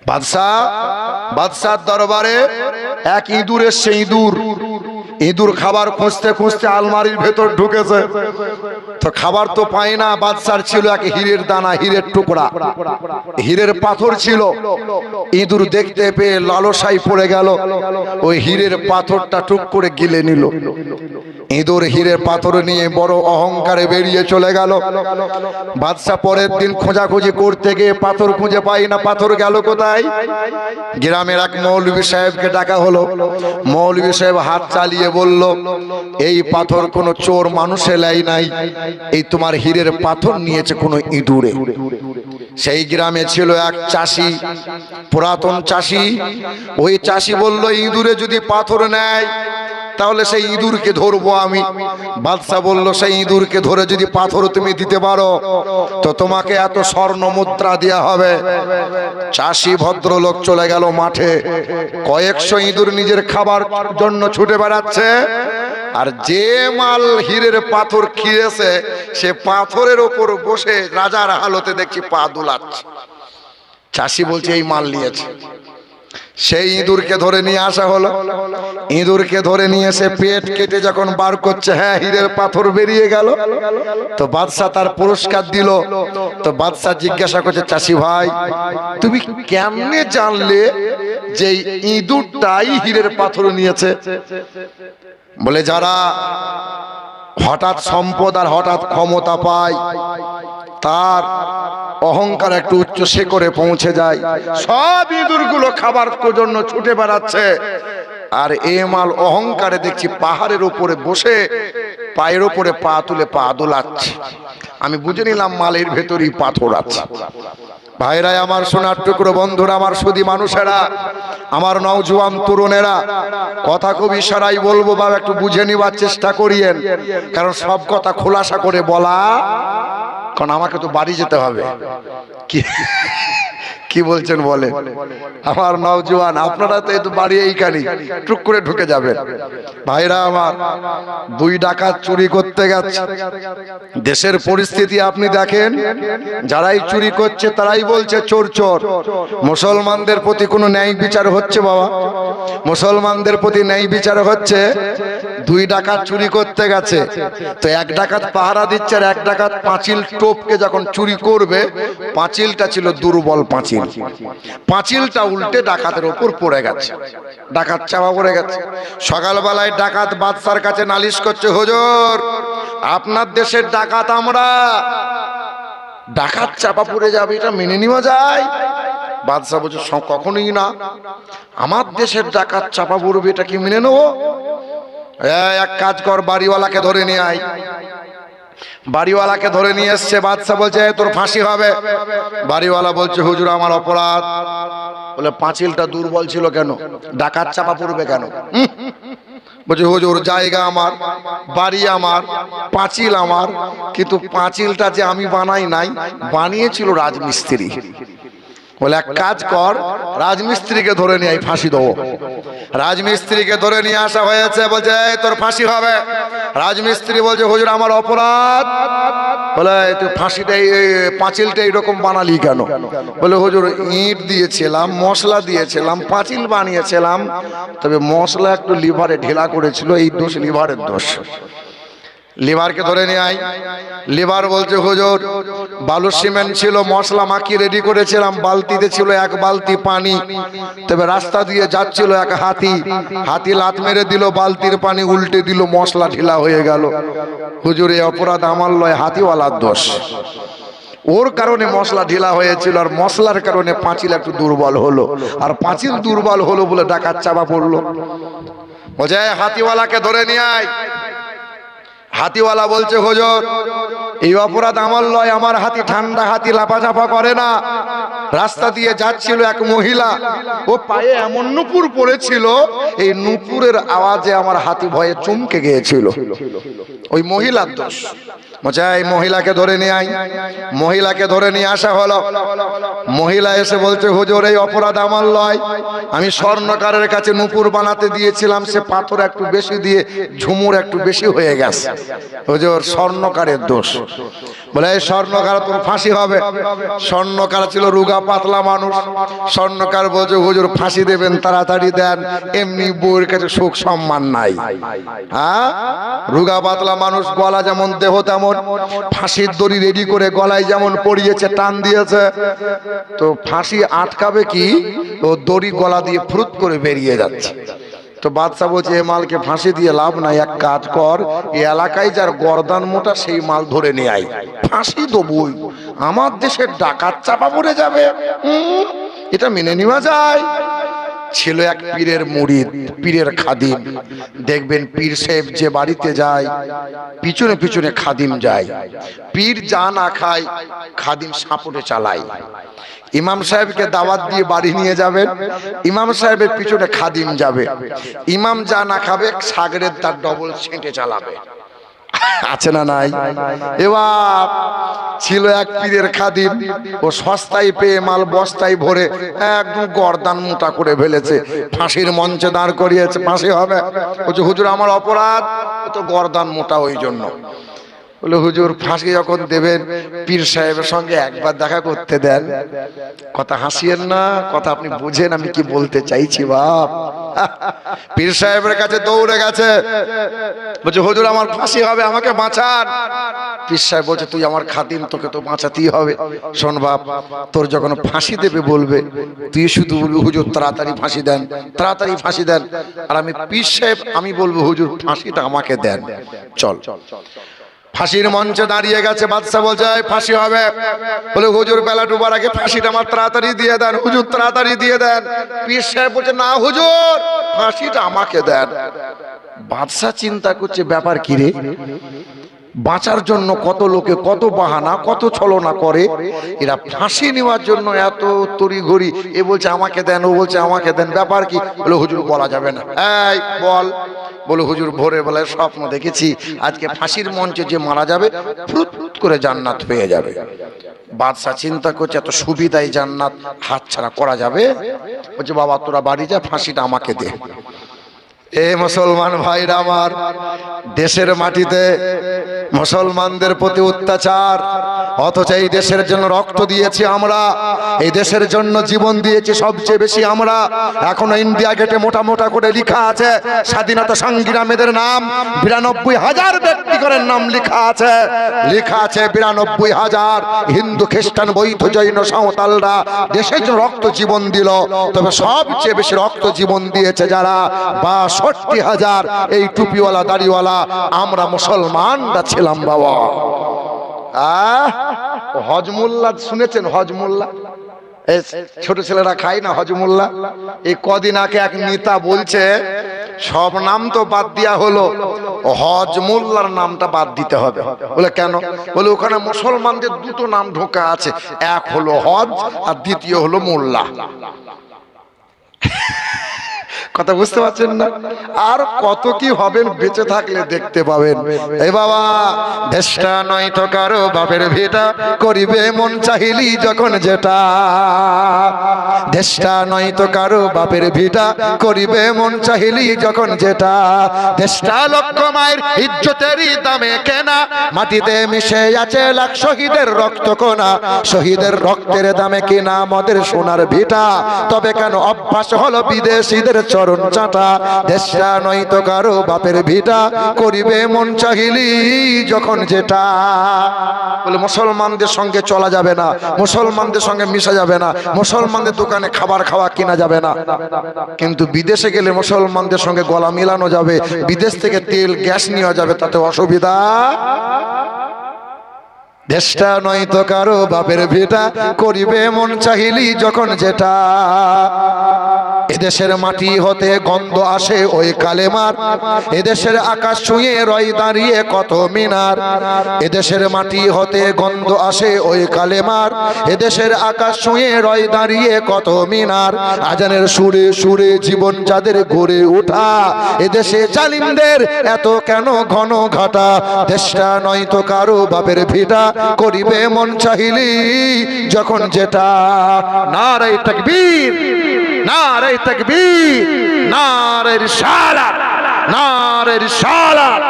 বাদশার দরবারে এক ইঁদুর এসছে। ইঁদুর খাবার খুঁজতে খুঁজতে আলমারির ভেতর ঢুকেছে। তো খাবার তো পায় না। বাদশার ছিল এক হীরের দানা, হীরের টুকরা, হীরের পাথর ছিল। ইঁদুর দেখতে পেয়ে লালসায় পড়ে গেল, ওই হীরের পাথরটা টুক করে গিলে নিল। ইঁদুর হীরের পাথর নিয়ে বড় অহংকারে বেরিয়ে চলে গেল। বাদশা পরের দিন খোঁজাখুঁজি করতে গিয়ে পাথর খুঁজে পাই না। পাথর গেল কোথায়? গ্রামের এক মৌলভী সাহেবকে ডাকা হলো। মৌলভী সাহেব হাত চালিয়ে বলল, এই পাথর কোনো চোর মানুষে লাই নাই, এই তোমার হীরের পাথর নিয়েছে কোনো ইঁদুরে। সেই গ্রামে ছিল এক চাষি, পুরাতন চাষি। ওই চাষি বলল, ইঁদুরে যদি পাথর নেয় তাহলে সেই ইঁদুরকে ধরবো আমি। বাদশা বলল, সেই ইঁদুরকে ধরে যদি পাথর তুমি দিতে পারো তো তোমাকে এত স্বর্ণ মুদ্রা দেয়া হবে। চাষি ভদ্রলোক চলে গেল মাঠে। কয়েকশো ইঁদুর নিজের খাবার জন্য ছুটে বেড়াচ্ছে, আর যে মাল হীরের পাথর খেয়েছে সে পাথরের ওপর বসে রাজার হালতে দেখছি পা দুলাচ্ছে। চাষি বলছে এই মাল নিয়েছে। সেই ইঁদুরকে ধরে নিয়ে আসা হলো। ইঁদুরকে ধরে নিয়ে এসে পেট কেটে যখন বার করছে, হ্যাঁ হীরের পাথর বেরিয়ে গেল। তো বাদশা তার পুরস্কার দিল। তো বাদশা জিজ্ঞাসা করছে, চাষি ভাই তুমি কেমনে জানলে যে ইঁদুরটাই হীরের পাথর নিয়েছে? বলে, যারা হঠাৎ সম্পদ আর হঠাৎ ক্ষমতা পায় তার অহংকার একটু উচ্চ শিখরে পৌঁছে যায়। সব ইঁদুরগুলো খাবার জন্য ছুটে বেড়াচ্ছে, আর এ মাল অহংকারে দেখছি পাহাড়ের উপরে বসে পায়ের উপরে পা তুলে পা দোলাচ্ছে। আমি বুঝে নিলাম মালের ভেতরই পাথর আছে। ভাইরাই আমার, সোনার টুকরো বন্ধুরা, আমার সুধী মানুষেরা, আমার নওজোয়ান তরুণেরা, কথা খুব ইশারাই বলবো, বাবা একটু বুঝে নিবার চেষ্টা করিয়েন, কারণ সব কথা খোলাসা করে বলা, কারণ আমাকে তো বাড়ি যেতে হবে। কি বলছেন বলে আমার নওজোয়ান, আপনারা তো এই বাড়ি এইখানে টুক করে ঢুকে যাবেন। ভাইরা আমার, দুই ডাকাত চুরি করতে গেছে। দেশের পরিস্থিতি আপনি দেখেন, যারাই চুরি করছে তারাই বলছে চোর চোর। মুসলমানদের প্রতি কোনো ন্যায় বিচার হচ্ছে বাবা? মুসলমানদের প্রতি ন্যায় বিচার হচ্ছে? দুই ডাকাত চুরি করতে গেছে, তো এক ডাকাত পাহারা দিচ্ছে, আর এক ডাকাত পাঁচিল টোপকে যখন চুরি করবে, পাঁচিলটা ছিল দুর্বল পাঁচিল, পাঁচিলটা উল্টে ডাকাতের উপর পড়ে গেছে, ডাকাত চাপা পড়ে গেছে। সকালবেলায় ডাকাত বাদশার কাছে নালিশ করছে, হুজুর আপনার দেশের ডাকাত আমরা, ডাকাত চাপা পড়ে যাবে এটা মেনে নেওয়া যায়? বাদশা বলছে, কখনোই না, আমার দেশের ডাকাত চাপা পড়বে এটা কি মেনে নেবো? এক কাজ কর, বাড়িওয়ালাকে ধরে নিয়ে আয়। বাড়িওয়ালাকে ধরে নিয়ে এসছে। বাদশা বলছে, তোর ফাঁসি হবে। বাড়িওয়ালা বলছে, হুজুর আমার অপরাধ। বলে, পাঁচিলটা দুর্বল ছিল কেন? ডাকাত চাপা পড়বে কেন? বলছে, হুজুর জায়গা আমার, বাড়ি আমার, পাঁচিল আমার, কিন্তু পাঁচিলটা যে আমি বানাই নাই, বানিয়েছিল রাজমিস্ত্রি। বলে, এক কাজ কর, রাজমিস্ত্রিকে ধরে নিয়ে ফাঁসি দেবো। রাজমিস্ত্রিকে ধরে নিয়ে আসা হয়েছে। বলছে, তোর ফাঁসি হবে। রাজমিস্ত্রি বলছে, হুজুর আমার অপরাধ। বলে, তুই ফাঁসিটা পাঁচিলটা এইরকম বানালি কেন? বলে, হুজুর ইট দিয়েছিলাম, মশলা দিয়েছিলাম, পাঁচিল বানিয়েছিলাম, তবে মশলা একটু লিভারে ঢেলা করেছিল, এই দোষ লিভারের দোষ। লিভারকে ধরে নিয়ে আয়। লিভার বলছে, হুজুর বালু সিমেন্ট ছিল, মশলা মাখিয়ে রেডি করেছিলাম, বালতিতে ছিল এক বালতি পানি, তবে রাস্তা দিয়ে যাচ্ছিল এক হাতি, হাতি লাত মেরে দিল, বালতির পানি উল্টে দিল, মশলা ঢিলা হয়ে গেল। হুজুর এই অপরাধ আমার লয়, হাতিওয়ালার দোষ, ওর কারণে মশলা ঢিলা হয়েছিল, আর মশলার কারণে পাঁচিল একটু দুর্বল হলো, আর পাঁচিল দুর্বল হলো বলে ডাকাত চাপা পড়লো। বলছে, হাতিওয়ালাকে ধরে নিয়ে আয়। হাতিওয়ালা বলছে, হুজুর এই অপরাধ আমার লয়, আমার হাতি ঠান্ডা হাতি, লাফাঝাফা করে না। রাস্তা দিয়ে যাচ্ছিল এক মহিলা, ও পায়ে এমন নুপুর পড়েছিল, এই নুপুরের আওয়াজে আমার হাতি ভয়ে চমকে গিয়েছিল, ওই মহিলার দোষ। বলছে, এই মহিলাকে ধরে নিয়ে আয়। মহিলাকে ধরে নিয়ে আসা হলো। মহিলা এসে বলছে, হুজুর এই অপরাধ আমার লয়, আমি স্বর্ণকারের কাছে নুপুর বানাতে দিয়েছিলাম, সে পাথর একটু বেশি দিয়ে ঝুমুর একটু বেশি হয়ে গেছে, হুজুর স্বর্ণকারের দোষ। বলে এই স্বর্ণকার তোর ফাঁসি হবে। স্বর্ণকার ছিল রুগা পাতলা মানুষ। স্বর্ণকার বলছে হুজুর ফাঁসি দেবেন তাড়াতাড়ি দেন, এমনি বউয়ের কাছে সুখ সম্মান নাই। হ্যাঁ, রুগা পাতলা মানুষ, গলা যেমন দেহ তেমন। ফাঁসির দড়ি রেডি করে গলায় যেমন পড়িয়েছে, টান দিয়েছে, তো ফাঁসি আটকাবে কি, ও দড়ি গলা দিয়ে ফুরুত করে বেরিয়ে যাচ্ছে। তো বাদশা বলছে এ মালকে ফাঁসি দিয়ে লাভ নাই, এক কাজ কর, এই এলাকায় যার গর্দান মোটা সেই মাল ধরে নিয়ে আয়, ফাঁসি দেবই, আমার দেশের ডাকাত চাপা পড়ে যাবে। এটা মেনে নেওয়া যায়। ছিল এক পীরের মুরিদ, পীরের খাদিম। দেখবেন পীর সাহেব যে বাড়িতে যায় পিছনে পিছনে খাদিম যায়। পীর যা না খায় খাদিম সাপোর্টে চালায়। ইমাম সাহেবকে দাওয়াত দিয়ে বাড়ি নিয়ে যাবেন, ইমাম সাহেবের পিছনে খাদিম যাবে। ইমাম যা না খাবে সাগরের তার ডবল ছেঁটে চালাবে। আছে না নাই? এবার ছিল এক পীরের খাদিম, ও সস্তায় পেয়ে মাল বস্তায় ভরে একদম গর্দান মোটা করে ফেলেছে, ফাঁসির মঞ্চে দাঁড় করিয়েছে, ফাঁসি হবে। বলছে হুজুর আমার অপরাধ, তো গর্দান মোটা ওই জন্য। বলে হুজুর ফাঁসি যখন দেবেন পীর সাহেবের সঙ্গে একবার দেখা করতে দেন। কথা হাসিয়েন না, কথা আপনি বুঝেন আমি কি বলতে চাইছি বাপ। পীর সাহেবের কাছে দৌড়ে গেছে, বলছে হুজুর আমার ফাঁসি হবে, আমাকে বাঁচান। পীর সাহেব বলছে তুই আমার খাদিম, তোকে তো বাঁচাতেই হবে। শোন বাপ, তোর যখন ফাঁসি দেবে বলবে তুই শুধু বলবি হুজুর তাড়াতাড়ি ফাঁসি দেন, তাড়াতাড়ি ফাঁসি দেন। আর আমি পীর সাহেব, আমি বলবো হুজুর ফাঁসিটা আমাকে দেন। চল। ফাঁসির মঞ্চে দাঁড়িয়ে গেছে, বাদশা বলছে ফাঁসি হবে। বলে হুজুর বেলা ডুবার আগে ফাঁসিটা আমার তাড়াতাড়ি দিয়ে দেন, হুজুর তাড়াতাড়ি দিয়ে দেন। পীর সাহেব বলছে না হুজুর ফাঁসিটা আমাকে দেন। বাদশা চিন্তা করছে ব্যাপার কি রে, বাঁচার জন্য কত লোকে কত বাহানা কত ছলনা করে, এরা ফাঁসি নেওয়ার জন্য এত তড়িঘড়ি। এ বলছে আমাকে দেন, ও বলছে আমাকে দেন, ব্যাপার কি? বলে হুজুর বলা যাবে না। এই বল। বলে হুজুর ভোরের বেলায় স্বপ্ন দেখেছি আজকে ফাঁসির মঞ্চে যে মারা যাবে ফুরুত ফুরুত করে জান্নাত পেয়ে যাবে। বাদশা চিন্তা করছে এত সুবিধায় জান্নাত হাতছাড়া করা যাবে। বলছে বাবা তোরা বাড়ি যা, ফাঁসিটা আমাকে দে। এ মুসলমান ভাইরা আমার, দেশের মাটিতে মুসলমানদের প্রতি অত্যাচার, অথচ এই দেশের জন্য রক্ত দিয়েছি আমরা, এই দেশের জন্য জীবন দিয়েছি সবচেয়ে বেশি আমরা। এখনো ইন্ডিয়া গেটে মোটা মোটা করে লেখা আছে স্বাধীনতা সংগ্রামীদের নাম, 92,000 ব্যক্তিগণের নাম লেখা আছে, লেখা আছে 92,000। হিন্দু খ্রিস্টান বৌদ্ধ জৈন সাঁওতালরা দেশের জন্য রক্ত জীবন দিল, তবে সবচেয়ে বেশি রক্ত জীবন দিয়েছে যারা 62,000 এই টুপিওয়ালা দাড়িওয়ালা আমরা মুসলমানরা ছিলাম বাবা। হজমুল্লাহ শুনেছেন? হজমুল্লাহ ছোট ছেলেরা খায় না হজমুল্লাহ। এই কদিন আগে এক নেতা বলছে সব নাম তো বাদ দেওয়া হলো, হজমুল্লার নামটা বাদ দিতে হবে। বলে কেন? বলে ওখানে মুসলমানদের দুটো নাম ঢোকা আছে, এক হলো হজ আর দ্বিতীয় হলো মোল্লা। কথা বুঝতে পারছেন না? আর কত কি হবেন বেঁচে থাকলে দেখতে পাবেন। এই বাবা, দেশটা নয় তো কারো বাপের ভিটা, করিবে মন চাহিলি যখন যেটা। দেশটা নয় তো কারো বাপের ভিটা, করিবে মন চাহিলি যখন যেটা। দেশটা লক্ষ মায়ের ইজ্জতেরই দামে কেনা, মাটিতে মিশে আছে লাখ শহীদের রক্ত কোনা। শহীদের রক্তের দামে কিনা মদের সোনার ভিটা, তবে কেন অভ্যাস হলো বিদেশিদের চরণ চাটা। দেশটা নয় তো কারো বাপের ভিটা, করিবে মন চাহিলি যখন যেটা। বলে মুসলমানদের সঙ্গে চলা যাবে না, মুসলমানদের সঙ্গে মিশা যাবে না, মুসলমানদের দোকানে খাবার খাওয়া কিনা যাবে না। কিন্তু বিদেশে গেলে মুসলমানদের সঙ্গে গলা মিলানো যাবে, বিদেশ থেকে তেল গ্যাস নেওয়া যাবে, তাতে অসুবিধা। দেশটা নয় তো কারো বাপের ভিটা, করিবে মন চাহিলি যখন যেটা। এদেশের মাটি হতে গন্ধ আসে ওই কালেমার, এদেশের আকাশ ছুঁয়ে রয় দাঁড়িয়ে কত মিনার। এদেশের মাটি হতে গন্ধ আসে ওই কালেমার, এদেশের আকাশ ছুঁয়ে রয় দাঁড়িয়ে কত মিনার। আজানের সুরে সুরে জীবন যাদের গড়ে ওঠা, এদেশে জালিমদের এত কেন ঘন ঘাটা। দেশটা নয় তো কারো বাপের ভিটা, করিবে মন চাহিলি যখন যেটা। নারে তাকবীর, নারে তাকবীর, নারে রিসালাত, নারে রিসালাত।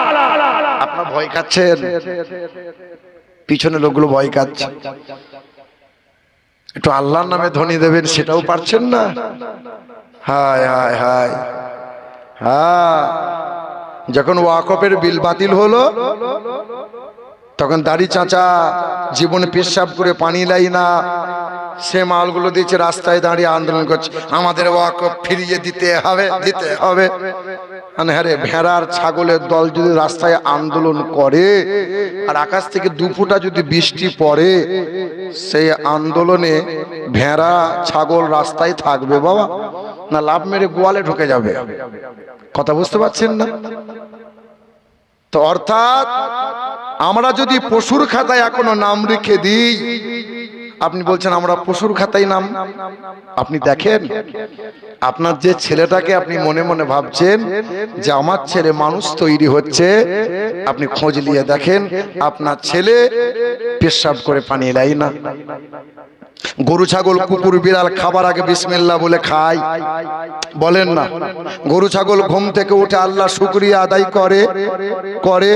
আপনারা ভয় খাচ্ছেন? পিছনে লোকগুলো ভয় কাচ্ছে, একটু আল্লাহর নামে ধ্বনি দেবেন সেটাও পারছেন না। হায় হায় হায়, হ্যাঁ, যখন ওয়াকফের বিল বাতিল হলো তখন দাড়ি চাচা জীবনে পেশাব করে পানি লাই না, সে মালগুলো দিচ্ছে, রাস্তায় দাঁড়িয়ে আন্দোলন করছে, আমাদের ওয়াকফ ফিরিয়ে দিতে হবে, দিতে হবে। হ্যাঁ রে, ভেড়ার ছাগলের দল যদি রাস্তায় আন্দোলন করে আর আকাশ থেকে 2 ফোঁটা যদি বৃষ্টি পড়ে, সেই আন্দোলনে ভেড়া ছাগল রাস্তায় থাকবে বাবা, না লাভ মেরে গোয়ালে ঢুকে যাবে? কথা বুঝতে পারছেন না? তো অর্থাৎ আমরা যদি পশুর খাতায় এখনো নাম লিখে দিই, আপনি বলছেন আমরা পশুর খাতায় নাম, আপনি দেখেন আপনার যে ছেলেটাকে আপনি মনে মনে ভাবছেন যে আমার ছেলে মানুষ তৈরি হচ্ছে, আপনি খোঁজ নিয়ে দেখেন আপনার ছেলে পেশাব করে পানি লাই না। গরু ছাগল কুকুর বিড়াল খাবার আগে বিসমিল্লাহ বলে খায়, বলেন না? গরু ছাগল ঘুম থেকে উঠে আল্লাহ শুকরিয়া আদায় করে করে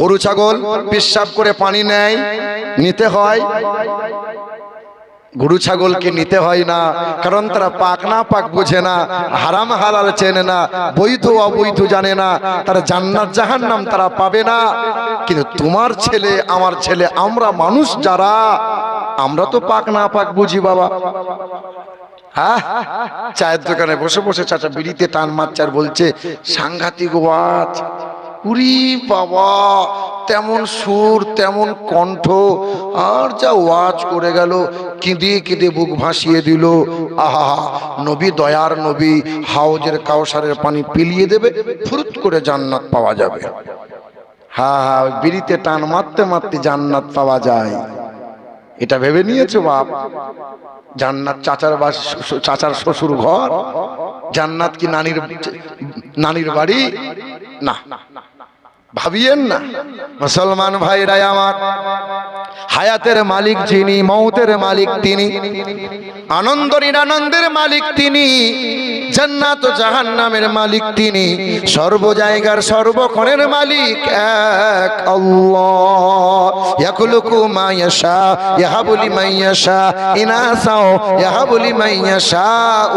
গরু ছাগল পেশাব করে পানি নেয়, নিতে হয়। গরু ছাগলকে নিতে হয় না, কারণ তারা পাক না পাক বোঝে না, হারাম হালাল চেনে না, বৈধ অবৈধ জানে না, তারা জান্নাত জাহান্নাম তারা পাবে না। কিন্তু তোমার ছেলে আমার ছেলে, আমরা মানুষ যারা, আমরা তো পাক না পাক বুঝি বাবা। হ্যাঁ, চায়ের দোকানে বসে বসে চাচা বিড়িতে টান মারছে আর বলছে সাংঘাতিক ওয়াজ, উরি বাবা, তেমন সুর তেমন কণ্ঠ, আর যা ওয়াজ করে গেল, কেঁদে কেঁদে বুক ভাসিয়ে দিল। আহা, নবী দয়ার নবী হাউজের কাউসারের পানি পিলিয়ে দেবে, ফুরুত করে জান্নাত পাওয়া যাবে। হ্যাঁ হ্যাঁ, বিড়িতে টান মারতে মারতে জান্নাত পাওয়া যায়, এটা ভেবে নিয়েছো বাপ? জান্নাত চাচার শ্বশুর ঘর, জান্নাত কি নানির বাড়ি? না, ভাবিয়েন না। মুসলমান ভাইরাই আমার, হায়াতের মালিক যিনি, মৌতের মালিক তিনি, আনন্দ নিরানন্দের মালিক তিনি, জান্নাত ও জাহান্নামের মালিক তিনি, সর্ব জায়গার সর্বক্ষণের মালিক এক আল্লাহ। ইয়াখলুকু মা ইয়াশা ইয়াহাবু লিমান ইয়াশা ইনাসা ইয়াহাবু লিমান ইয়াশা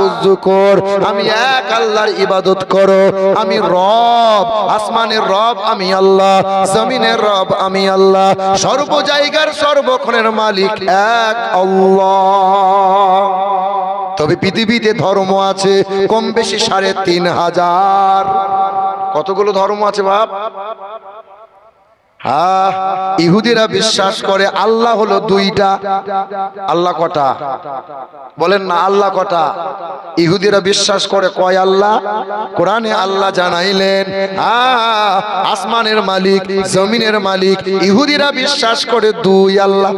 উযকুর। আমি এক আল্লাহর ইবাদত করো, আমি রব, আসমানের রব আমি আল্লাহ, জমিনের রব আমি আল্লাহ, সর্ব জায়গার সর্বক্ষণের মালিক এক আল্লাহ। তবে পৃথিবীতে ধর্ম আছে কম বেশি ৩,৫০০। কতগুলো ধর্ম আছে বাপ? হ্যাঁ, ইহুদিরা বিশ্বাস করে আল্লাহ হলো 2টা। আল্লাহ কটা? বলেন না, আল্লাহ কটা? ইহুদিরা বিশ্বাস করে কয় আল্লাহ? কোরআনে আল্লাহ জানাইলেন আসমানের মালিক জমিনের মালিক। ইহুদিরা বিশ্বাস করে 2 আল্লাহ।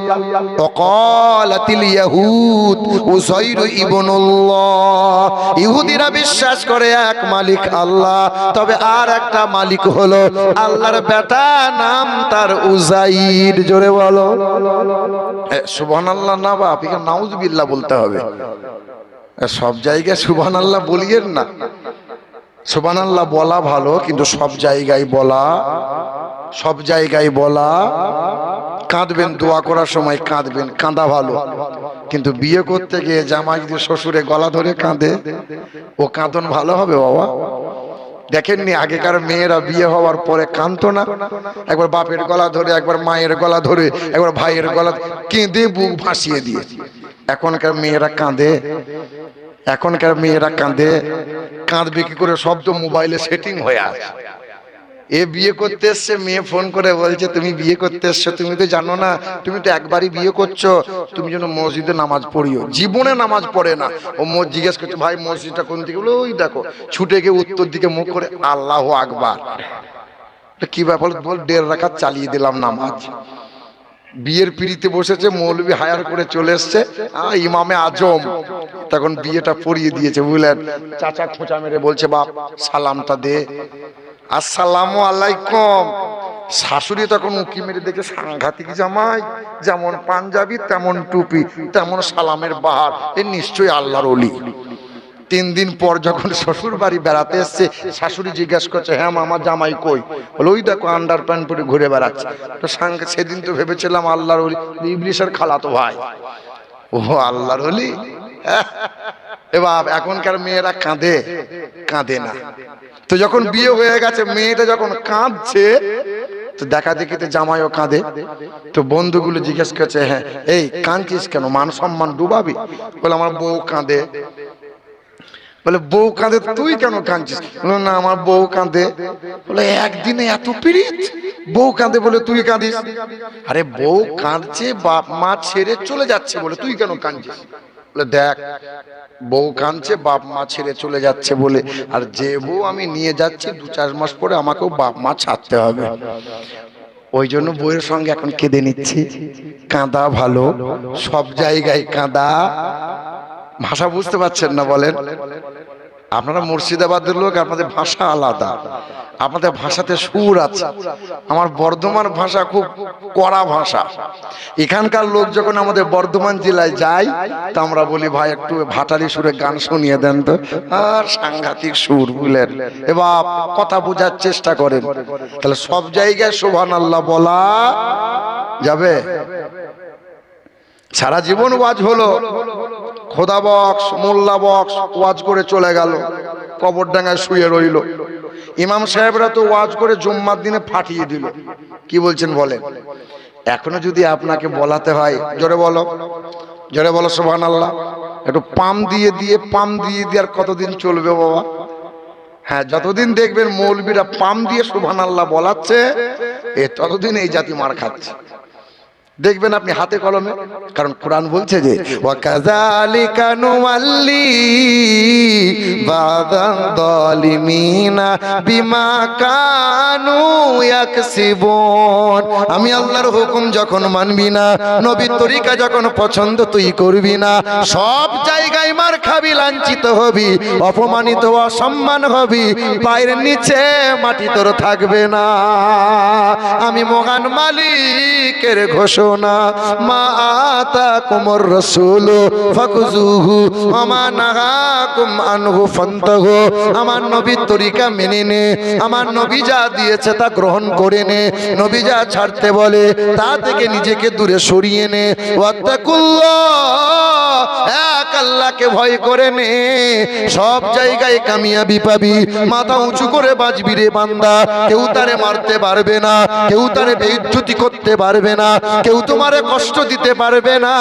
ওয়াকালাতিল ইয়াহুদ উযাইর ইবনুল্লাহ। ইহুদিরা বিশ্বাস করে এক মালিক আল্লাহ, তবে আর একটা মালিক হলো আল্লাহর বেটা, নাম তার উযাইর। জোরে বলো সুবহানাল্লাহ। না বাপ, এখানে নাউজুবিল্লাহ বলতে হবে। সব জায়গায় সুবহানাল্লাহ বলিয়েন না। সুবহানাল্লাহ বলা ভালো, কিন্তু সব জায়গায় বলা, কাঁদবেন দোয়া করার সময়, কাঁদবেন, কাঁদা ভালো, কিন্তু বিয়ে করতে গিয়ে জামাই যদি শ্বশুরে গলা ধরে কাঁদে, ও কাঁদন ভালো হবে বাবা? দেখেননি আগেকার মেয়েরা বিয়ে হওয়ার পরে কাঁদতো না? একবার বাপের গলা ধরে, একবার মায়ের গলা ধরে, একবার ভাইয়ের গলা, কেঁদে বুক ভাসিয়ে দিয়ে। এখনকার মেয়েরা কাঁদে? এখনকার মেয়েরা কাঁদে? কাঁদবে কি করে? সব তো মোবাইলে সেটিং হয়ে আছে। এ বিয়ে করতে এসছে, মেয়ে ফোন করে বলছে তুমি বিয়ে করতে এসছো, তুমি তো জানো না, তুমি তো একবারই বিয়ে করছো, তুমি যেন মসজিদে নামাজ পড়িও। জীবনে নামাজ পড়ে না ও। জিজ্ঞেস করছে ভাই মসজিদটা কোন দিকে? বলে ওই দেখো। ছুটে গিয়ে উত্তর দিকে মুখ করে আল্লাহু আকবার। কি ব্যাপার? বল 1.5 রাকাত চালিয়ে দিলাম নামাজ। বিয়ের পিড়িতে বসেছে, মৌলবি হায়ার করে চলে এসছে, ইমামে আজম, তখন বিয়েটা পড়িয়ে দিয়েছে, বুঝলেন? চাচা খোঁচা মেরে বলছে বাপ সালামটা দে। আসসালামু আলাইকুম। শাশুড়ি তখন উঁকি মেরে দেখে সাংঘাতিক জামাই, যেমন পাঞ্জাবি তেমন টুপি তেমন সালামের বাহার, এ নিশ্চয়ই আল্লাহর ওলি। 3 দিন পর যখন শ্বশুর বাড়ি বেড়াতে এসছে, শাশুড়ি জিজ্ঞাসা করছে, হ্যাঁ আমার জামাই কই? বলে ওই দেখো আন্ডার প্যান্ট পরে ঘুরে বেড়াচ্ছে। তো সঙ্গে সেদিন তো ভেবেছিলাম আল্লাহর ওলি, ইবলিশের খালাতো ভাই। ও আল্লাহর ওলি। এবার এখনকার মেয়েরা কাঁদে? কাঁদে না। তো যখন বিয়ে হয়ে গেছে, মেয়েটা যখন কাঁদছে, তো দেখা দেখিতে জামাইও কাঁদে। তো বন্ধুগুলো জিজ্ঞেস করছে, হ্যাঁ এই কাঁদছিস কেন, মান সম্মান ডুবাবি? বলে আমার বউ কাঁদে। বলে বউ কাঁদে, তুই কেন কাঁদছিস? বলে না আমার বউ কাঁদে। বলে একদিনে এত পীড়িত, বউ কাঁদে বলে তুই কাঁদিস? আরে বউ কাঁদছে, বাপ মা ছেড়ে চলে যাচ্ছে বলে, তুই কেন কাঁদছিস? বলে দেখ, বউ কাঁদছে বাপ মা ছেড়ে চলে যাচ্ছে বলে, আর যে বউ আমি নিয়ে যাচ্ছি 2-4 মাস পরে আমাকেও বাপ মা ছাড়তে হবে, ওই জন্য বউয়ের সঙ্গে এখন কেঁদে নিচ্ছি। কাঁদা ভালো, সব জায়গায় কাঁদা। ভাষা বুঝতে পারছেন না বলেন? আপনারা মুর্শিদাবাদের লোক, আপনাদের ভাষা আলাদা, আপনাদের ভাষাতে সুর আছে। আমার বর্ধমান ভাষা খুব কড়া ভাষা। এখানকার লোক যখন আমাদের বর্ধমান জেলায় যায়, তা আমরা বলি ভাই একটু ভাটারি সুরে গান শুনিয়ে দেন তো। আর সাংঘাতিক সুর, বুঝলেন? এবার কথা বোঝার চেষ্টা করেন। তাহলে সব জায়গায় সুবহানাল্লাহ বলা যাবে? সারা জীবন ওয়াজ হলো, খোদা বক্স মোল্লা বক্স ওয়াজ করে চলে গেল, কবরডাঙ্গায় শুয়ে রইল। ইমাম সাহেবরা তো ওয়াজ করে জুম্মার দিনে ফাটিয়ে দিল। কি বলছেন বলেন? এখনো যদি আপনাকে বলাতে হয়, জোরে বলো, জোরে বলো সুবহানাল্লাহ। একটু পাম দিয়ে আর কতদিন চলবে বাবা? হ্যাঁ, যতদিন দেখবেন মৌলবীরা পাম দিয়ে সুবহানাল্লাহ বলাচ্ছে, ততদিন এই জাতি মার খাচ্ছে। দেখবেন আপনি হাতে কলমে, কারণ কোরআন বলছে যে ওয়াকাযালিকা নুওয়াল্লি বাযাল যালিমিনা বিমা কানু ইয়াকসিবুন। আমি আল্লাহর হুকুম যখন মানবি না, নবীর তরিকা যখন পছন্দ তুই করবি না, সব জায়গায় মার খাবি, লাঞ্ছিত হবি, অপমানিত অসম্মান হবি, পায়ের নিচে মাটি তোর থাকবে না। আমি মহান মালিকের ঘোষণা, মা আতাকুমুর রাসূলু ফাকুযুহু ওয়া মা নাহাকুম আনহু ফান্তাহু। আমার নবীর তরিকা মেনে নে, আমার নবী যা দিয়েছে তা গ্রহণ করে নে, নবী যা ছাড়তে বলে তা থেকে নিজেকে দূরে সরিয়ে নে। ওয়াত্তাকুল্লাহ, এক আল্লাহকে ভয় করে নে, সব জায়গায় কামিয়াবি পাবি। মাথা উঁচু করে বাঁচবি রে বান্দা, কেউ তারে মারতে পারবে না, কেউ তারে বেইজ্জতি করতে পারবে না, কেউ তোমারে কষ্ট দিতে পারবে না।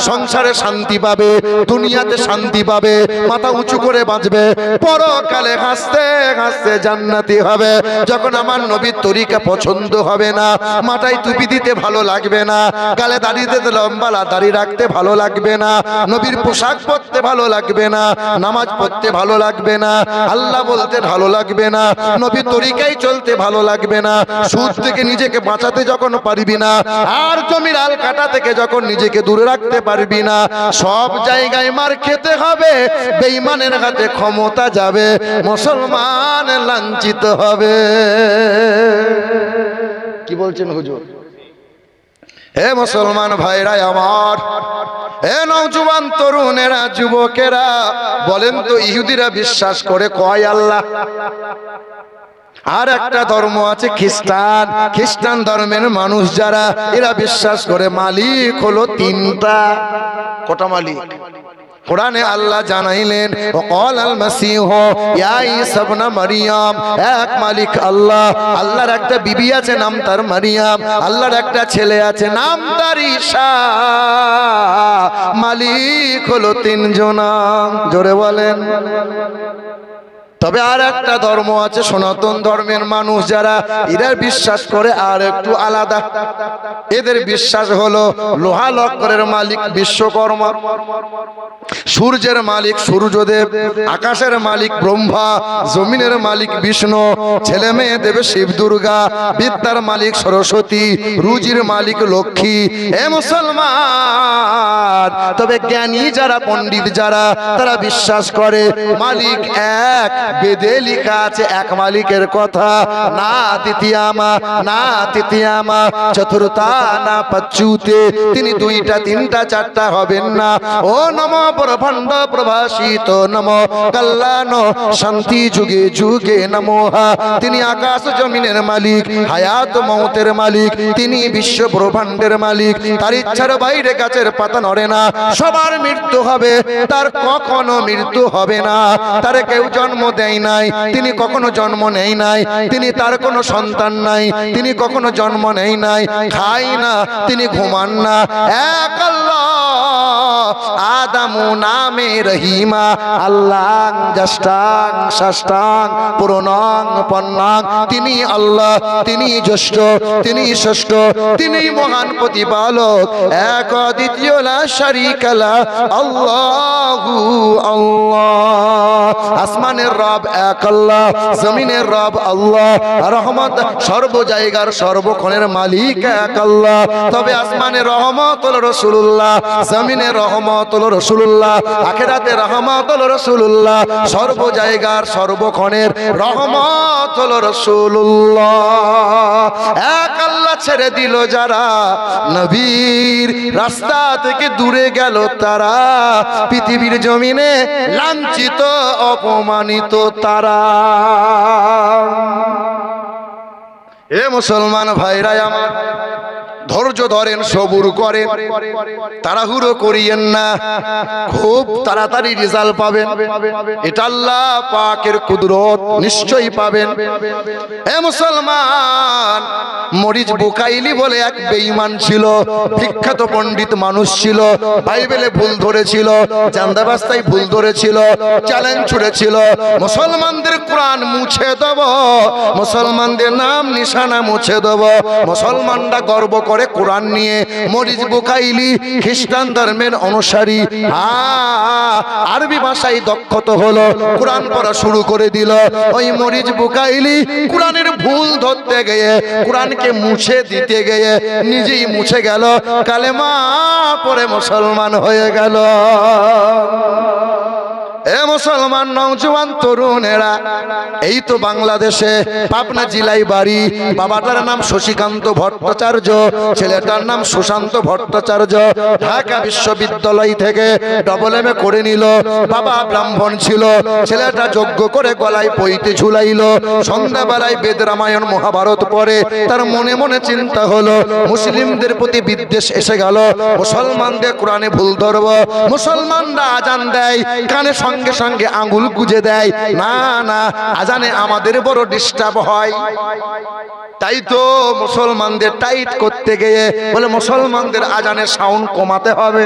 সংসারে শান্তি পাবে, দুনিয়াতে শান্তি পাবে, মাথা উঁচু করে বাঁচবে, পরকালে হাসতে হাসতে জান্নাতি হবে। যখন আমার নবীর তরিকা পছন্দ হবে না, মাথায় টুপি দিতে ভালো লাগবে না, গালে দাড়ি দিতে লম্বা দাড়ি রাখতে ভালো লাগবে না, নবীর পোশাক পরতে ভালো লাগবে না, নামাজ পড়তে ভালো লাগবে না, আল্লাহ বলতে ভালো লাগবে না, নবীর তরিকায় চলতে ভালো লাগবে না, সুদ থেকে নিজেকে বাঁচাতে যখন পারবি না, আর জমির আল কাটা থেকে যখন নিজেকে দূরে রাখতে পারবি না, সব জায়গায় মার খেতে হবে, বেঈমানের হাতে ক্ষমতা যাবে, মুসলমান লাঞ্ছিত হবে। কি বলছেন হুজুর? হে মুসলমান ভাইরা আমার, হে নওজোয়ান তরুণেরা, যুবকেরা, বলেন তো ইহুদিরা বিশ্বাস করে কয় আল্লাহ? আর একটা ধর্ম আছে খ্রিস্টান, খ্রিস্টান ধর্মের মানুষ যারা, এরা বিশ্বাস করে মালিক হলো 3টা। কটা মালিক? কোরআনে আল্লাহ জানাইলেন ওয়াকাল মাসীহ ইয়া ঈসা ইবনে মারইয়াম, এক মালিক আল্লাহ। আল্লাহর একটা বিবি আছে, নাম তার মারিয়াম। আল্লাহর একটা ছেলে আছে, নাম তার ঈসা। মালিক হলো 3 জনা। জোরে বলেন। তবে আর একটা ধর্ম আছে সনাতন ধর্মের মানুষ যারা, এরা বিশ্বাস করে আর একটু আলাদা। এদের বিশ্বাস হলো লোহা লক্করের মালিক বিশ্বকর্মা, সূর্যের মালিক সূর্যদেব, আকাশের মালিক ব্রহ্মা, জমিনের মালিক বিষ্ণু, ছেলে মেয়ে দেবে শিব দুর্গা, বিদ্যার মালিক সরস্বতী, রুজির মালিক লক্ষ্মী। হে মুসলমান, তবে জ্ঞানী যারা, পণ্ডিত যারা, তারা বিশ্বাস করে মালিক এক, বেদে লেখা আছে এক মালিকের কথা, না তৃতীয়ামা না তৃতীয়ামা চতুর্থা না পঞ্চুতে, তিনি দুইটা তিনটা চারটা হবেন না। ও নম ব্রহ্মাণ্ড প্রভাসিত নম কল্যাণ শান্তি যুগে যুগে নমোহা, তিনি আকাশ জমিনের মালিক, হায়াত মৌতের মালিক, তিনি বিশ্ব ব্রহ্মাণ্ডের মালিক। তার ইচ্ছার বাইরে গাছের পাতা নড়ে না, সবার মৃত্যু হবে, তার কখনো মৃত্যু হবে না। তার কেউ জন্ম দেয় নাই, তিনি কখনো জন্ম নেয় নাই, তিনি তার কোনো সন্তান নাই, তিনি কখনো জন্ম নেয় নাই, খায় না, তিনি ঘুমান না। এক আল্লাহ আদামু নামে রহিমা, আল্লাহ জ্যেষ্ঠাং ষষ্ঠাং পুরনাং পন্নাং, তিনি আল্লাহ, তিনি জ্যেষ্ঠ, তিনি ষষ্ঠ, তিনি মহান প্রতিপালক, এক দ্বিতীয় লা শারীকা লা, আল্লাহু আল্লাহ। আসমানের রব এক আল্লাহ, জমিনের রব আল্লাহ, রহমত সর্ব জায়গার সর্বক্ষণের মালিক এক আল্লাহ। তবে আসমানের রহমত হলো রাসূলুল্লাহ, জমিনের রহমত হলো রাসূলুল্লাহ, আখিরাতের রহমত হলো রাসূলুল্লাহ, সর্ব জায়গার সর্বক্ষণের রহমত হলো রাসূলুল্লাহ। এক আল্লাহ ছেড়ে দিল যারা, নবীর রাস্তা থেকে দূরে গেল তারা, পৃথিবীর জমিনে লাঞ্ছিত অপমানিত তারা। এ মুসলমান ভাইরা আমার, ধৈর্য ধরেন, সবুর করেন, তাড়াহুড়ো করিয়েন না, খুব তাড়াতাড়ি রেজাল্ট পাবেন, এটা আল্লাহ পাকের কুদরত, নিশ্চয়ই পাবেন। হে মুসলমান, মরিচ বুকাইলি বলে এক বেঈমান ছিল, বিখ্যাত পণ্ডিত মানুষ ছিল, বাইবেলে ভুল ধরেছিল, চান্দাবাস্তায় ভুল ধরেছিল, চ্যালেঞ্জ ছুড়েছিল, মুসলমানদের কোরআন মুছে দেব, মুসলমানদের নাম নিশানা মুছে দেব। মুসলমানরা গর্ব করে কোরআন নিয়ে। মরিচ বুকাইলি খ্রিস্টান ধর্মের অনুসারী, আরবি ভাষায় দক্ষত হলো, কোরআন পড়া শুরু করে দিল। ওই মরিচ বুকাইলি কোরআনের ভুল ধরতে গিয়ে, কোরআনকে মুছে দিতে গিয়ে নিজেই মুছে গেল, কালেমা পড়ে মুসলমান হয়ে গেল। এ মুসলমান নওজোয়ান তরুণেরা, এই তো বাংলাদেশে পাবনা জেলায় বাড়ি, বাবাটার নাম শশীকান্ত ভট্টাচার্য, ছেলেটার নাম সুশান্ত ভট্টাচার্য। ঢাকা বিশ্ববিদ্যালয় থেকে ডবল এম এ করে নিল। বাবা ব্রাহ্মণ ছিল, ছেলেটা যজ্ঞ করে গলায় পইতে ঝুলাইল। সন্ধ্যাবেলায় বেদ রামায়ণ মহাভারত পড়ে, তার মনে মনে চিন্তা হলো মুসলিমদের প্রতি বিদ্বেষ এসে গেল, মুসলমানদের কোরআনে ভুল ধরব। মুসলমানরা আজান দেয়, কানে সঙ্গে সঙ্গে আঙ্গুল গুজে দেয়, না না, আজানে আমাদের বড় ডিস্টার্ব হয়। তাই তো মুসলমানদের টাইট করতে গিয়ে বলে মুসলমানদের আজানের সাউন্ড কমাতে হবে,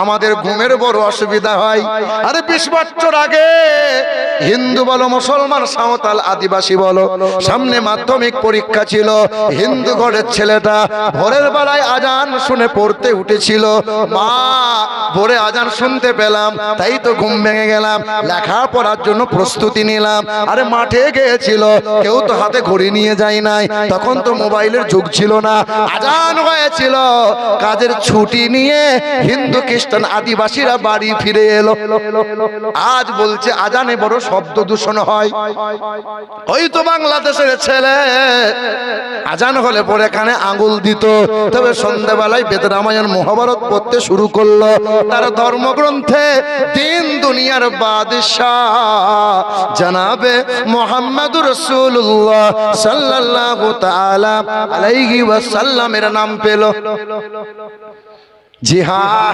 আমাদের ঘুমের বড় অসুবিধা হয়। আরে 20 বছর আগে হিন্দু বলো, মুসলমান, সাঁওতাল, আদিবাসী বলো, সামনে মাধ্যমিক পরীক্ষা ছিল, হিন্দু ঘরের ছেলেটা ভোরের বেলায় আজান শুনে পড়তে উঠেছিল। মা, ভোরে আজান শুনতে পেলাম, তাই তো ঘুম ভেঙে গেলাম, লেখাপড়ার জন্য প্রস্তুতি নিলাম। আরে মাঠে গিয়েছিল, কেউ তো হাতে ঘড়ি নিয়ে যায় নাই, তখন তো মোবাইলের যুগ ছিল না। আজান হয়েছিল, কাজের ছুটি নিয়ে হিন্দু খ্রিস্টান আদিবাসীরা বাড়ি ফিরে এলো। আজ বলছে আজানে বড় শব্দ দূষণ হয়। ওই তো বাংলাদেশের ছেলে আজান হলে পরে এখানে আঙ্গুল দিত, তবে সন্ধ্যাবেলায় বেদ রামায়ণ মহাভারত পড়তে শুরু করলো। তার ধর্মগ্রন্থে দিন দুনিয়ার বাদশাহ জনাবে মুহাম্মদুর রাসূলুল্লাহ সাল্লাল্লাহু তাআলা আলাইহি ওয়াসাল্লামের নাম পেল। জি হ্যাঁ,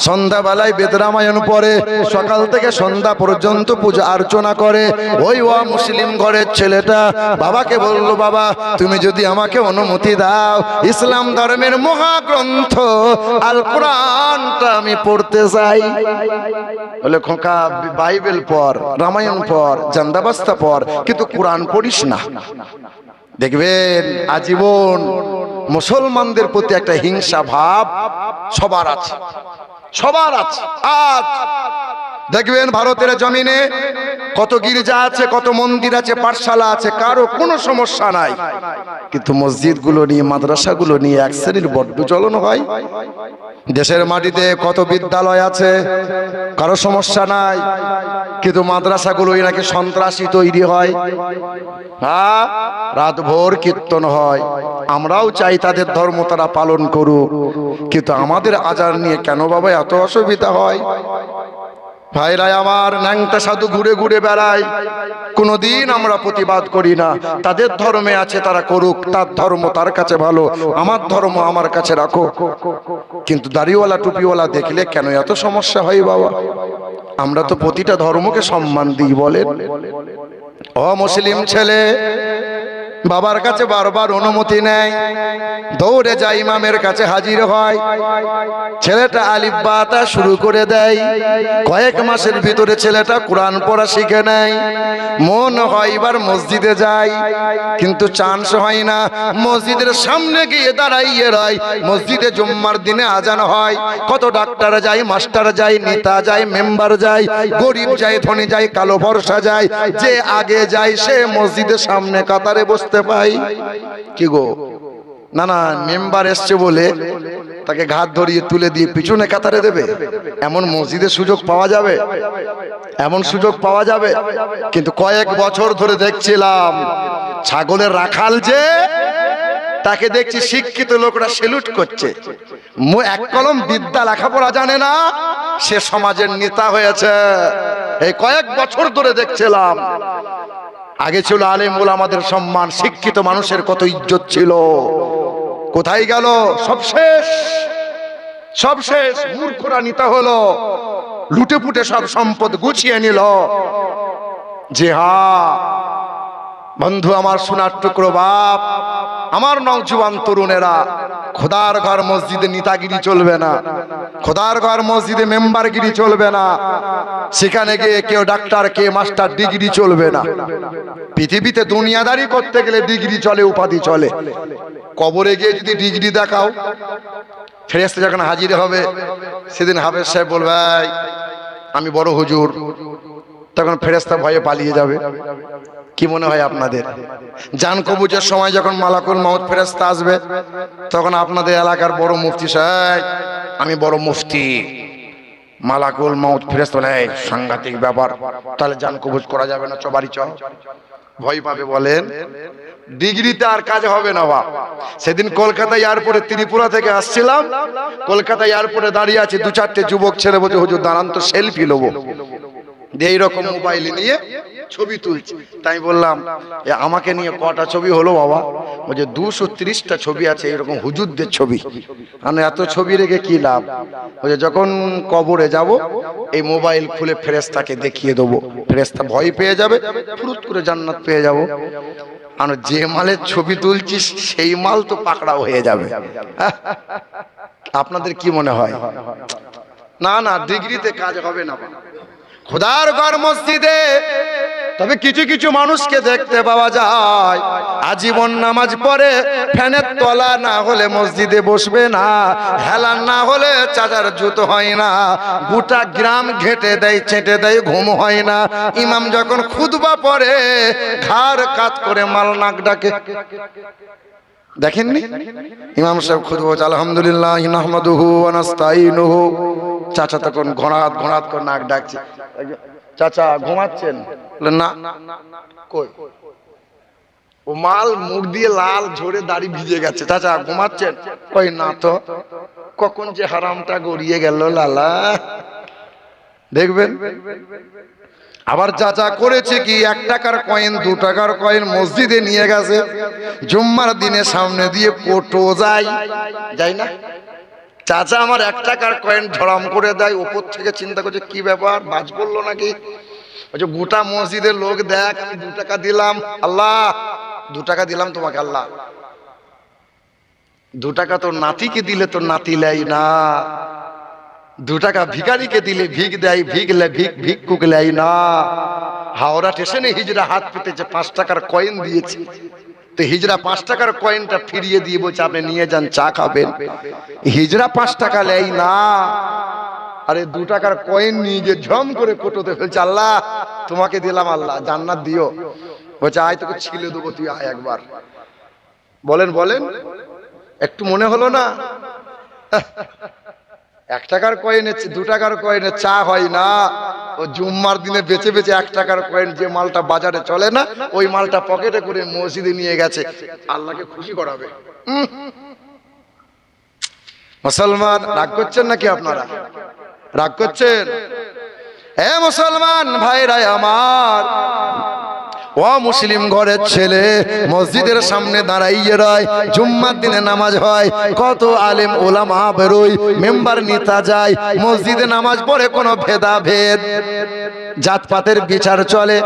সন্ধ্যাবেলায় বেদ রামায়ণ পড়ে, সকাল থেকে সন্ধ্যা পর্যন্ত পূজা অর্চনা করে। ওই মুসলিম ঘরের ছেলেটা বাবাকে বললো, বাবা তুমি যদি আমাকে অনুমতি দাও, ইসলাম ধর্মের মহাগ্রন্থ আল কোরআনটা আমি পড়তে চাই। বলে খোকা, বাইবেল পড়, রামায়ণ পড়, জান্দাবাস্তা পড়, কিন্তু কোরআন পড়িস না। দেখবেন আজীবন মুসলমানদের প্রতি একটা হিংসা ভাব সবার আছে, সবার আছে। আজ দেখবেন ভারতের জমিনে কত গির্জা আছে, কত মন্দির আছে, পাঠশালা আছে, কারো কোনো সমস্যা নাই। কিন্তু মসজিদগুলো নিয়ে, মাদ্রাসাগুলো নিয়ে এক শ্রেণীর বড্ড জ্বলন হয়। দেশের মাটিতে কত বিদ্যালয় আছে, কারো সমস্যা নাই, কিন্তু মাদ্রাসাগুলোই নাকি সন্ত্রাসী তৈরি হয়। হ্যাঁ, রাত ভোর কীর্তন হয়। আমরাও চাই তাদের ধর্ম তারা পালন করুক, কিন্তু আমাদের আজান নিয়ে কেন বাবা এত অসুবিধা হয়? ভাইরাই আমার, ন্যাংটা সাধু ঘুরে ঘুরে বেড়ায়, কোনোদিন আমরা প্রতিবাদ করি না। তাদের ধর্মে আছে, তারা করুক, তার ধর্ম তার কাছে ভালো, আমার ধর্ম আমার কাছে রাখো। কিন্তু দাড়িওয়ালা টুপিওয়ালা দেখলে কেন এত সমস্যা হয় বাবা? আমরা তো প্রতিটা ধর্মকে সম্মান দিই, বলেন। অমুসলিম ছেলে বাবার কাছে বারবার অনুমতি নেয়, দৌড়ে যায় ইমামের কাছে হাজির হয়। ছেলেটা আলিফ বা তা শুরু করে দেয়। কয়েক মাসের ভিতরে ছেলেটা কোরআন পড়া শিখে নেয়। মন হয় এবার মসজিদে যায়, কিন্তু চান্স হয় না। মসজিদের সামনে গিয়ে দাঁড়াইয়ে রয়। মসজিদে জুম্মার দিনে আজান হয়, কত ডাক্তার যায়, মাস্টার যায়, নেতা যায়, মেম্বার যায়, গরিব যায়, ধনী যায়, কালো ভরসা যায়। যে আগে যায় সে মসজিদের সামনে কাতারে বসতে পাই। কি গো, না না, মেম্বার এসছে বলে তাকে ঘাট ধরিয়ে তুলে দিয়ে পিছনে কাতারে দেবে? এমন মসজিদের সুযোগ পাওয়া যাবে? এমন সুযোগ পাওয়া যাবে? কিন্তু কয়েক বছর ধরে দেখছিলাম ছাগলের রাখাল যে, তাকে দেখছি শিক্ষিত লোকরা সেলুট করছে। এক কলম বিদ্যা লেখাপড়া জানে না, সে সমাজের নেতা হয়েছে। এই কয়েক বছর ধরে দেখছিলাম। আগে ছিল আলেম ওলামাদের সম্মান, শিক্ষিত মানুষের কত ইজ্জত ছিল, কোথায় গেল? সব শেষ, সব শেষ। মূর্খরা নেতা হলো, লুটে পুটে সব সম্পদ গুছিয়ে নিল। যে হ্যাঁ বন্ধু আমার, সোনার টুকরো বাপ, আমার নওজোয়ান তরুণেরা, খোদার ঘর মসজিদে নেতাগিরি চলবে না, খোদার ঘর মসজিদে মেম্বারগিরি চলবে না, সেখানে গিয়ে কেউ ডাক্তার কে মাস্টার ডিগ্রি চলবে না। পৃথিবীতে দুনিয়াদারি করতে গেলে ডিগ্রি চলে, উপাধি চলে। কবরে গিয়ে যদি ডিগ্রি দেখাও, ফেরেশতা যখন হাজির হবে সেদিন হাফেজ সাহেব বলবে আমি বড় হুজুর, তখন ফেরেশতা ভয়ে পালিয়ে যাবে। কি মনে হয় আপনাদের? জান কবুজের সময় যখন মালাকুল মউত ফেরেশতা আসবে, তখন আপনাদের এলাকার বড় মুফতি সাহেব আমি বড় মুফতি, মালাকুল মউত ফেরেশতা বলে সাংঘাতিক ব্যাপার, তাহলে জান কবুজ করা যাবে না, চবারি চ। ভয় পাবে। বলেন ডিগ্রিতে আর কাজ হবে না। বা সেদিন কলকাতা এয়ারপোর্টে, ত্রিপুরা থেকে আসছিলাম, কলকাতা এয়ারপোর্টে দাঁড়িয়ে আছে দু চারটে যুবক ছেলে, বলছে হুজুর দাঁড়ান তো সেলফি নেবো। এইরকম মোবাইল নিয়ে ছবি তুলছে। তাই বললাম আমাকে নিয়ে কটা ছবি হলো বাবা? বলছে 230টা ছবি আছে এরকম হুজুরদের ছবি। আমি এত ছবি রেখে কি লাভ? বলছে যখন কবরে যাব এই মোবাইল খুলে ফেরেশতাকে দেখিয়ে দেবো, ফেরেশতা ভয় পেয়ে যাবে, ফুরুত করে জান্নাত পেয়ে যাব। আর যে মালের ছবি তুলছিস সেই মাল তো পাকড়াও হয়ে যাবে। আপনাদের কি মনে হয়? না না, ডিগ্রিতে কাজ হবে না। খোদার ঘর মসজিদে তবে কিছু কিছু মানুষকে দেখতে পাওয়া যায় আজীবন নামাজ পড়ে, ফ্যানের তলা না হলে মসজিদে বসবে না, হেলান না হলে চাচার জুতো হয় না, গোটা গ্রাম ঘেটে দেয়, ছেঁটে দেয়, ঘুম হয় না। ইমাম যখন খুতবা পড়ে ঘাড় কাত করে মাল নাক ডাকে। দেখেননি ইমাম সাহেব খুতবা বলছে আলহামদুলিল্লাহ নাহমাদুহু ওয়া নাস্তাইনুহু, চাচা তখন ঘোড়াত ঘোড়াত করে নাক ডাকছে। চাচা ঘুমাচ্ছেন? না। কই? ও মাল মুখ দিয়ে লাল ঝরে দাড়ি ভিজে গেছে। চাচা ঘুমাচ্ছেন? কই না তো। কখন যে হারামটা গড়িয়ে গেল লালা। দেখবেন আবার চাচা করেছে কি, 1 টাকার কয়েন 2 টাকার কয়েন মসজিদে নিয়ে গেছে, জুম্মার দিনে সামনে দিয়ে কোটো যায় না। চাচা আমার 1 টাকার কয়েন ঝড়াম করে দেয়, উপর থেকে চিন্তা করছে কি ব্যাপার, বাজ পড়লো নাকি। বলছে গোটা মসজিদের লোক দেখ, আমি 2 টাকা দিলাম, আল্লাহ 2 টাকা দিলাম তোমাকে, আল্লাহ 2 টাকা তোর নাতিকে দিলে তোর নাতি লেয় না, 2 টাকা ভিখারিকে দিলে ভিক দেয়, ভিক্ষুক লেয় না। হাওড়া স্টেশনে হিজড়া হাত পেতেছে, 5 টাকার কয়েন দিয়েছে, তো হিজড়া 5 টাকার কয়েনটা ফিরিয়ে দিয়ে বলছে আপনি নিয়ে যান, চা খাবেন। হিজড়া 5 টাকা লেয় না, আরে 2 টাকার কয়েন নিয়ে গিয়ে ঝম করে কোটোতে ফেলছে, আল্লাহ তোমাকে দিলাম আল্লাহ, জান্নাত দিও। বলছে আয় তোকে ছিলে দেবো, তুই আয় একবার। বলেন বলেন, একটু মনে হলো না? 1 টাকার কয়েনে 2 টাকার কয়েনে চা হয় না। ও জুম্মার দিনে বেচে বেচে 1 টাকার কয়েন, যে মালটা বাজারে চলে না, ওই মালটা পকেটে করে মসজিদে নিয়ে গেছে আল্লাহকে খুশি করাবে। মুসলমান রাগ করছেন নাকি? আপনারা রাগ করছেন? এ মুসলমান ভাইরা আমার, ও মুসলিম ঘরের ছেলে, মসজিদের সামনে দাঁড়াইয়ে রয়, জুম্মার দিনে নামাজ হয়, কত আলেম ওলামা বেরোয়, মেম্বার নেতা যায়, মসজিদে নামাজ পড়ে কোনো ভেদাভেদ জাতপাতের বিচার চলে।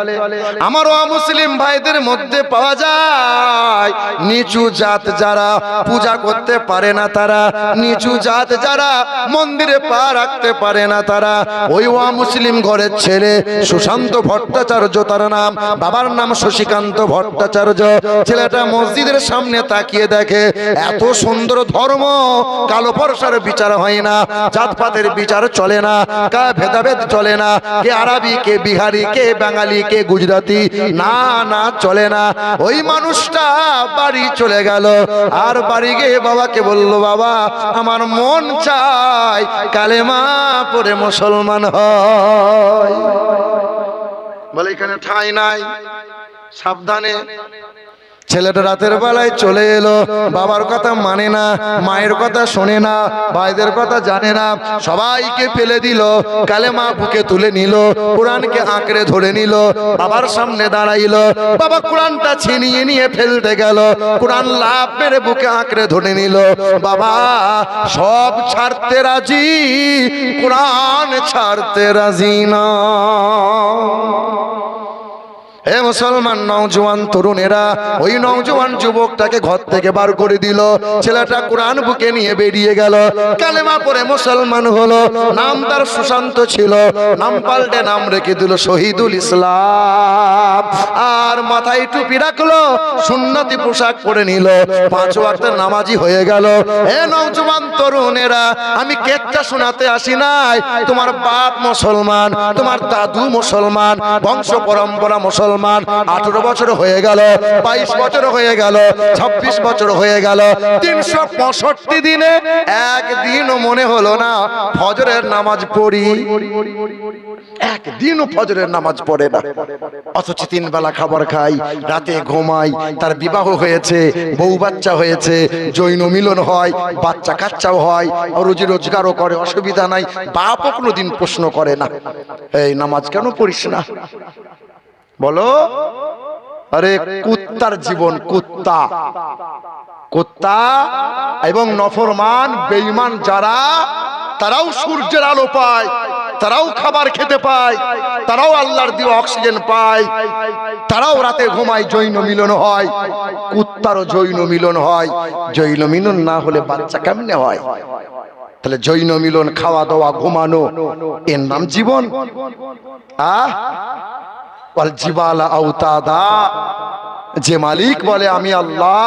আমার অমুসলিম ভাইদের মধ্যে পাওয়া যায় নিচু জাত যারা পূজা করতে পারে না, তারা নিচু জাত যারা মন্দিরে পা রাখতে পারে না, তারা ওই অমুসলিম ঘরের ছেলে সুশান্ত ভট্টাচার্য তার নাম, বাবার নাম শশীকান্ত ভট্টাচার্য। ছেলেটা মসজিদের সামনে তাকিয়ে দেখে এত সুন্দর ধর্ম, কালো পরশার বিচার হয় না, জাতপাতের বিচার চলে না, কা ভেদাভেদ চলে না, কে আরবি কে বিহারি কে বাঙালি কে গুজরাটি, না না চলে না। ওই মানুষটা বাড়ি চলে গেল, আর বাড়ি গিয়ে বাবাকে বলল, বাবা আমার মন চায় কালেমা পড়ে মুসলমান হয়। বলে এখানে ঠাঁই নাই, সাবধানে। ছেলেটা রাতের বেলায় চলে এলো, বাবার কথা মানে না, মায়ের কথা শোনে না, ভাইদের কথা জানে না, সবাইকে ফেলে দিল, কালেমা বুকে তুলে নিল, কোরআনকে আঁকড়ে ধরে নিল, বাবার সামনে দাঁড়াইল, বাবা কোরআনটা ছিনিয়ে নিয়ে ফেলতে গেল, কোরআন লাভ মেরে বুকে আঁকড়ে ধরে নিল। বাবা সব ছাড়তে রাজি, কোরআন ছাড়তে রাজি না। হে মুসলমান নওজোয়ান তরুণেরা, ওই নওজোয়ান যুবকটাকে ঘর থেকে বার করে দিল। ছেলেটা কোরআন বুকে নিয়ে বেরিয়ে গেল, কালেমা পড়ে মুসলমান হলো। নাম তার সুশান্ত ছিল, নাম পাল্টে নাম রেখে দিল শহীদুল ইসলাম। আর মাথায় টুপি রাখলো, সুন্নতি পোশাক পরে নিল, 5 ওয়াক্তের নামাজি হয়ে গেল। হে নওজোয়ান তরুণেরা, আমি কেচ্চা শোনাতে আসি নাই। তোমার বাপ মুসলমান, তোমার দাদু মুসলমান, বংশ পরম্পরা মুসলমান। 18 বছর হয়ে গেল, 22 বছর হয়ে গেল, 26 বছর হয়ে গেল, 365 দিনে একদিনও মনে হলো না ফজরের নামাজ পড়ি। একদিনও ফজরের নামাজ পড়ে না, অথচ 3 বেলা খাবার খাই, রাতে ঘুমাই, তার বিবাহ হয়েছে, বউ বাচ্চা হয়েছে, জৈন মিলন হয়, বাচ্চা কাচ্চাও হয়, রুজি রোজগারও করে, অসুবিধা নাই। বাপও কোনোদিন প্রশ্ন করে না, এই নামাজ কেন পড়িস না? বলো, আরে কুত্তার জীবন, কুত্তা কুত্তা এবং নফরমান বেঈমান যারা, তারাও সূর্যের আলো পায়, তারাও খাবার খেতে পায়, তারাও আল্লাহর দেওয়া অক্সিজেন পায়, তারাও রাতে ঘুমায়, জৈন মিলন হয়। কুত্তারও জৈন মিলন হয়, জৈন মিলন না হলে বাচ্চা কেমনে হয়? তাহলে জৈন মিলন, খাওয়া দাওয়া, ঘুমানো, এর নাম জীবন? জিবালা আওতাদা, যে মালিক বলে আমি আল্লাহ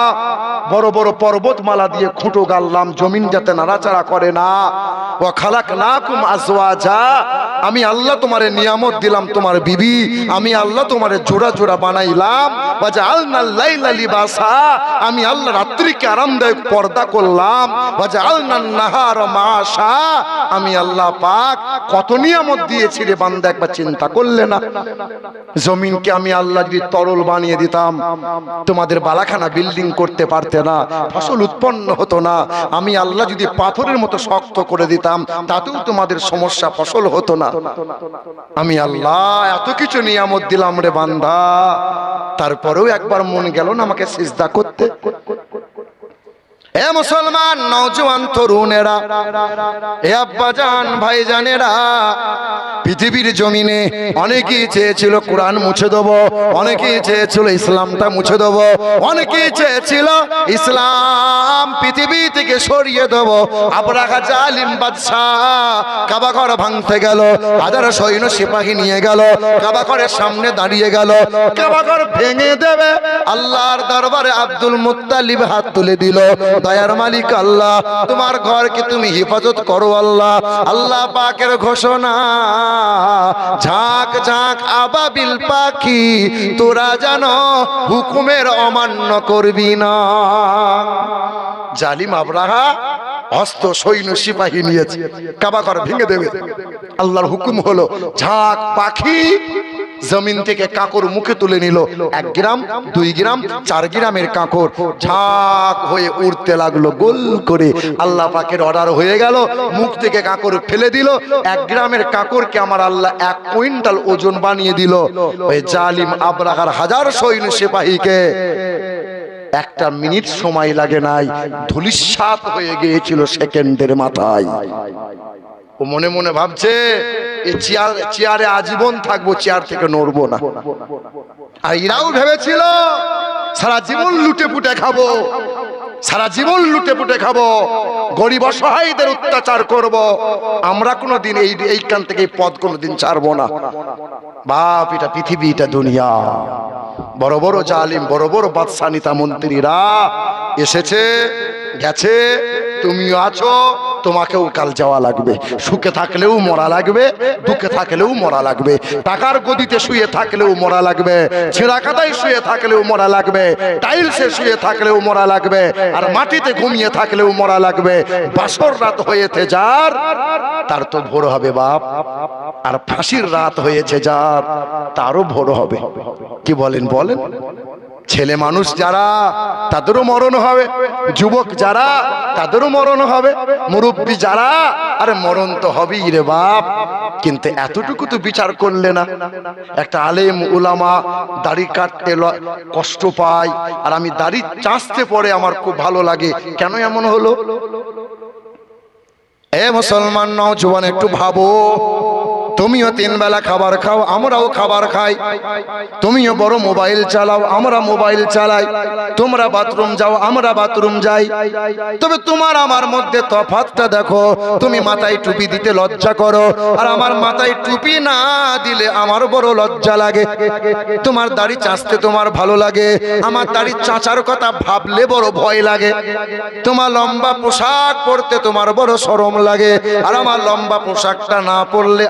বড় বড় পর্বতমালা দিয়ে খুঁটো গাললাম, জমিন যাতে নাড়াচাড়া করে না। ওয়া খালাকনাকুম আজওয়াজা, আমি আল্লাহ তোমারে নিয়ামত দিলাম, তোমার বিবি, আমি আল্লাহ তোমারে জোড়া জোড়া বানাইলাম। ওয়া জাআলনাল লাইলা লিবাসা, আমি আল্লাহ রাত্রিকে আরামদায়ক পর্দা করলাম। ওয়া জাআলনান নাহারা মাশা, আমি আল্লাহ পাক কত নিয়ামত দিয়েছি রে বান্দা, একবার চিন্তা করলে না? জমিনকে আমি আল্লাহ যদি তরল বানিয়ে দিতাম, তোমাদের বালাখানা বিল্ডিং করতে পারতে না, ফসল উৎপন্ন হতো না। আমি আল্লাহ যদি পাথরের মতো শক্ত করে দিতাম, তাতেও তোমাদের সমস্যা, ফসল হতো না। আমি আল্লাহ এত কিছু নিয়ামত দিলাম রে বান্দা, তারপরেও একবার মন গেল না আমাকে সিজদা করতে? এ মুসলমান নওজোয়ান তরুণেরা, এ আব্বাজান ভাইজানেরা, পৃথিবীর জমিনে অনেকেই চেয়েছিল কোরআন মুছে দেবো, অনেকেই চেয়েছিল ইসলামটা মুছে দেবো, অনেকেই চেয়েছিল ইসলাম পৃথিবী থেকে সরিয়ে দেবো। আবরাহা জালিম বাদশাহ কাবা ঘর ভাঙতে গেল, 1000 সৈন্য সিপাহী নিয়ে গেল, কাবা ঘরের সামনে দাঁড়িয়ে গেল, কাবা ঘর ভেঙে দেবে। আল্লাহর দরবারে আব্দুল মুত্তালিব হাত তুলে দিল, দয়ার মালিক আল্লাহ, তোমার ঘরকে তুমি হেফাজত করো আল্লাহ। আল্লাহ পাকের ঘোষণা, ঝাঁক ঝাঁক আবাবিল পাখি, তোরা জানো হুকুমের অমান্য করবি না। জালিম আবরাহা হস্ত সৈন্য সিপাহী নিয়েছে, কাবা ঘর ভেঙে দেবে। আল্লাহর হুকুম হলো ঝাঁক পাখি জমিন থেকে কাঁকর মুখে তুলে নিল। 1 গ্রাম 2 গ্রাম 4 গ্রামের কাঁকর ঝাঁক হয়ে উড়তে লাগলো গোল করে। আল্লাহ পাকের অর্ডার হয়ে গেল, মুখ থেকে কাঁকর ফেলে দিল। 1 গ্রামের কাঁকরকে আমার আল্লাহ 1 কুইন্টাল ওজন বানিয়ে দিল। ওই জালিম আবরাহার 1000 সৈন্য সিপাহীকে 1 মিনিট সময় লাগে নাই, ধূলিসাৎ হয়ে গিয়েছিল সেকেন্ডের মাথায়। ও মনে মনে ভাবছে এই চেয়ারে আজীবন থাকবো, চেয়ার থেকে নড়বো না। আর এরাও ভেবেছিল সারা জীবন লুটে পুটে খাবো, সারা জীবন লুটে পুটে খাবো, গরিব অসহায়দের অত্যাচার করব। আমরা কোনোদিন এইখান থেকে পদ কোনোদিন ছাড়বো না। বাপ, এটা পৃথিবী, এটা দুনিয়া। বড় বড় জালিম, বড় বড় বাদশা নেতা মন্ত্রীরা এসেছে গেছে, তুমিও আছো, তোমাকেও কাল যাওয়া লাগবে। সুখে থাকলেও মরা লাগবে, দুঃখে থাকলেও মরা লাগবে। টাকার গদিতে শুয়ে থাকলেও মরা লাগবে, ছেঁড়া কাদায় শুয়ে থাকলেও মরা লাগবে, টাইলসে শুয়ে থাকলেও মরা লাগবে, আর মাটিতে ঘুমিয়ে থাকলেও মরা লাগবে। বাসর রাত হয়েছে যার, তার তো ভোর হবে বাপ। আর ফাঁসির রাত হয়েছে যার, তারও ভোর হবে। কি বলেন বলেন? ছেলে মানুষ যারা, তাদেরও মরণ হবে। যুবক যারা, তাদেরও মরণ হবে। মুরব্বী যারা, আরে মরণ তো হবেই রে বাপ। কিন্তু এতটুকু তো বিচার করলে না। একটা আলেম উলামা দাড়ি কাটতে কষ্ট পায়, আর আমি দাড়ি চাঁচতে পরে আমার খুব ভালো লাগে। কেন এমন হলো? এ মুসলমান নওজোয়ান, একটু ভাবো। তুমিও 3 বেলা খাবার খাও, আমরাও খাবার খাই। তুমিও বড় মোবাইল চালাও, আমরা মোবাইল চালাই। তোমরা বাথরুম যাও, আমরা বাথরুম যাই। তবে তোমার আমার মধ্যে তফাৎটা দেখো। তুমি মাথায় টুপি দিতে লজ্জা করো, আর আমার মাথায় টুপি না দিলে আমার বড় লজ্জা লাগে। তোমার দাড়ি চাঁচতে তোমার ভালো লাগে, আমার দাড়ি চাঁচার কথা ভাবলে বড় ভয় লাগে। তোমার লম্বা পোশাক পরতে তোমার বড় শরম লাগে, আর আমার লম্বা পোশাকটা না পরলে